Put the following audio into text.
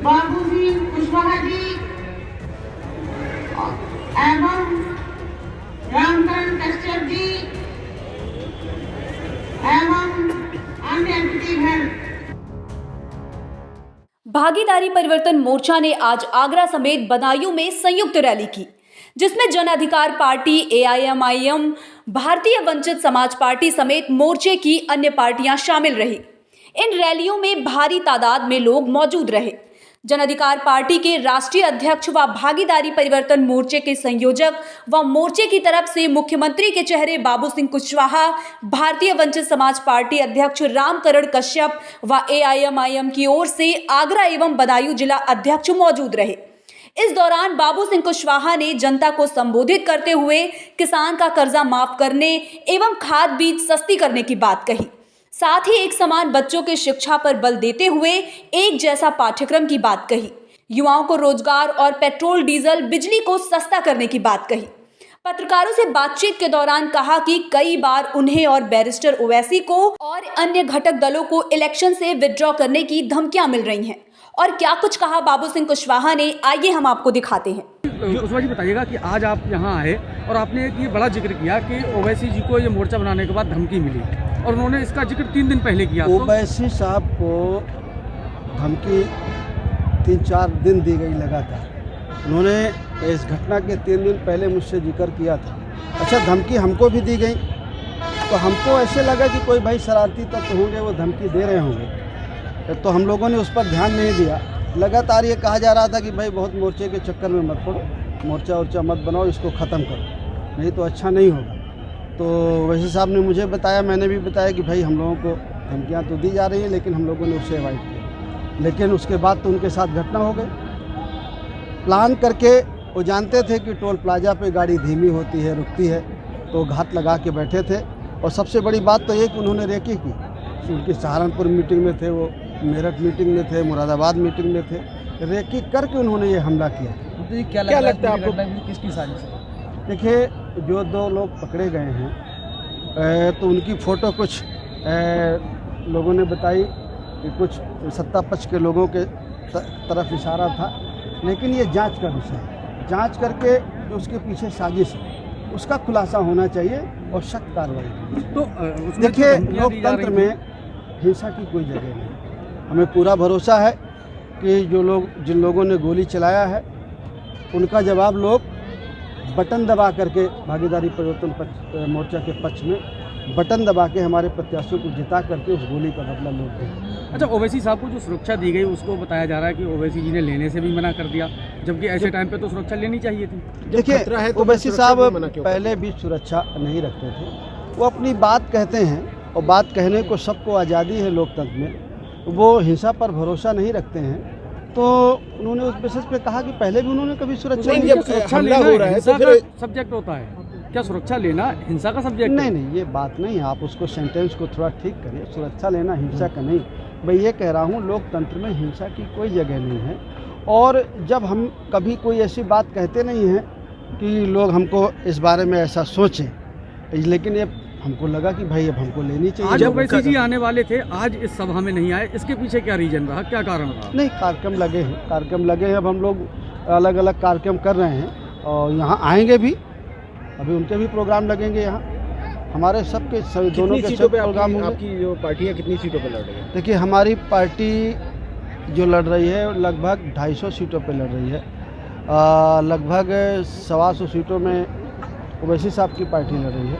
बाबू सिंह कुशवाहा जी एवं रामकरण कश्यप जी एवं अन्य अतिथिगण। भागीदारी परिवर्तन मोर्चा ने आज आगरा समेत बदायूं में संयुक्त रैली की, जिसमें जन अधिकार पार्टी, AIMIM, भारतीय वंचित समाज पार्टी समेत मोर्चे की अन्य पार्टियां शामिल रही। इन रैलियों में भारी तादाद में लोग मौजूद रहे। जन अधिकार पार्टी के राष्ट्रीय अध्यक्ष व भागीदारी परिवर्तन मोर्चे के संयोजक व मोर्चे की तरफ से मुख्यमंत्री के चेहरे बाबू सिंह कुशवाहा, भारतीय वंचित समाज पार्टी अध्यक्ष रामकरण कश्यप व AIMIM की ओर से आगरा एवं बदायूं जिला अध्यक्ष मौजूद रहे। इस दौरान बाबू सिंह कुशवाहा ने जनता को संबोधित करते हुए किसान का कर्जा माफ करने एवं खाद बीज सस्ती करने की बात कही। साथ ही एक समान बच्चों की शिक्षा पर बल देते हुए एक जैसा पाठ्यक्रम की बात कही। युवाओं को रोजगार और पेट्रोल डीजल बिजली को सस्ता करने की बात कही। पत्रकारों से बातचीत के दौरान कहा कि कई बार उन्हें और बैरिस्टर ओवैसी को और अन्य घटक दलों को इलेक्शन से विड्रॉ करने की धमकियां मिल रही हैं। और क्या कुछ कहा बाबू सिंह कुशवाहा ने, आइए हम आपको दिखाते हैं। कुशवाहा जी, बताइएगा कि आज आप यहाँ आए और आपने ये बड़ा जिक्र किया कि ओवैसी जी को ये मोर्चा बनाने के बाद धमकी मिली और उन्होंने इसका जिक्र 3 दिन पहले किया। ओवैसी साहब को धमकी 3-4 दिन दी गई लगातार। उन्होंने इस घटना के 3 दिन पहले मुझसे जिक्र किया था। अच्छा, धमकी हमको भी दी गई तो हमको ऐसे लगा कि कोई भाई शरारती तत्व होंगे, वो धमकी दे रहे होंगे, तो हम लोगों ने उस पर ध्यान नहीं दिया। लगातार ये कहा जा रहा था कि भाई बहुत मोर्चे के चक्कर में मत पड़ो, मोर्चा वोर्चा मत बनाओ, इसको ख़त्म करो, नहीं तो अच्छा नहीं होगा। तो वैसे साहब ने मुझे बताया, मैंने भी बताया कि भाई हम लोगों को धमकियाँ तो दी जा रही हैं, लेकिन हम लोगों ने उससे अवॉइड किया। लेकिन उसके बाद तो उनके साथ घटना हो गई। प्लान करके वो जानते थे कि टोल प्लाजा पे गाड़ी धीमी होती है, रुकती है, तो घात लगा के बैठे थे। और सबसे बड़ी बात तो ये कि उन्होंने रेकी की। उनकी सहारनपुर मीटिंग में थे, वो मेरठ मीटिंग में थे, मुरादाबाद मीटिंग में थे, रेकी करके उन्होंने ये हमला किया। तो ये क्या लगता है आपको, किसकी साजिश है? देखिए, जो 2 लोग पकड़े गए हैं तो उनकी फ़ोटो कुछ लोगों ने बताई कि कुछ सत्ता पक्ष के लोगों के तरफ इशारा था, लेकिन ये जांच का विषय है। जांच करके जो उसके पीछे साजिश है उसका खुलासा होना चाहिए और सख्त कार्रवाई। तो देखिए, लोकतंत्र में हिंसा की कोई जगह नहीं। हमें पूरा भरोसा है कि जिन लोगों ने गोली चलाया है उनका जवाब लोग बटन दबा करके, भागीदारी परिवर्तन मोर्चा के पक्ष में बटन दबा के हमारे प्रत्याशियों को जिता करके उस गोली का बदला लोग देंगे। अच्छा, ओवैसी साहब को जो सुरक्षा दी गई उसको बताया जा रहा है कि ओवैसी जी ने लेने से भी मना कर दिया, जबकि ऐसे टाइम पे तो सुरक्षा लेनी चाहिए थी। देखिए, ओवैसी साहब पहले भी सुरक्षा नहीं रखते थे। वो अपनी बात कहते हैं और बात कहने को सबको आज़ादी है लोकतंत्र में। वो हिंसा पर भरोसा नहीं रखते हैं, तो उन्होंने उस बेसिस पे कहा कि पहले भी उन्होंने कभी सुरक्षा नहीं। जब हमला हो रहा है तो फिर सब्जेक्ट होता है क्या सुरक्षा लेना हिंसा का सब्जेक्ट? नहीं, ये बात नहीं है। आप उसको सेंटेंस को थोड़ा ठीक करिए। सुरक्षा लेना हिंसा का नहीं। मैं ये कह रहा हूँ, लोकतंत्र में हिंसा की कोई जगह नहीं है। और जब हम कभी कोई ऐसी बात कहते नहीं हैं कि लोग हमको इस बारे में ऐसा सोचें, लेकिन ये हमको लगा कि भाई अब हमको लेनी चाहिए। आज ओवैसी जी आने वाले थे, आज इस सभा में नहीं आए, इसके पीछे क्या रीजन रहा, क्या कारण रहा? नहीं, कार्यक्रम लगे हैं। अब हम लोग अलग अलग कार्यक्रम कर रहे हैं और यहाँ आएंगे भी। अभी उनके भी प्रोग्राम लगेंगे यहाँ। हमारे सबके दोनों के सब प्रोग्राम होंगे। आपकी जो पार्टी है कितनी सीटों पर लड़ रही है? देखिए, हमारी पार्टी जो लड़ रही है लगभग 250 सीटों पे लड़ रही है। लगभग 125 सीटों में ओवैसी साहब की पार्टी लड़ रही है।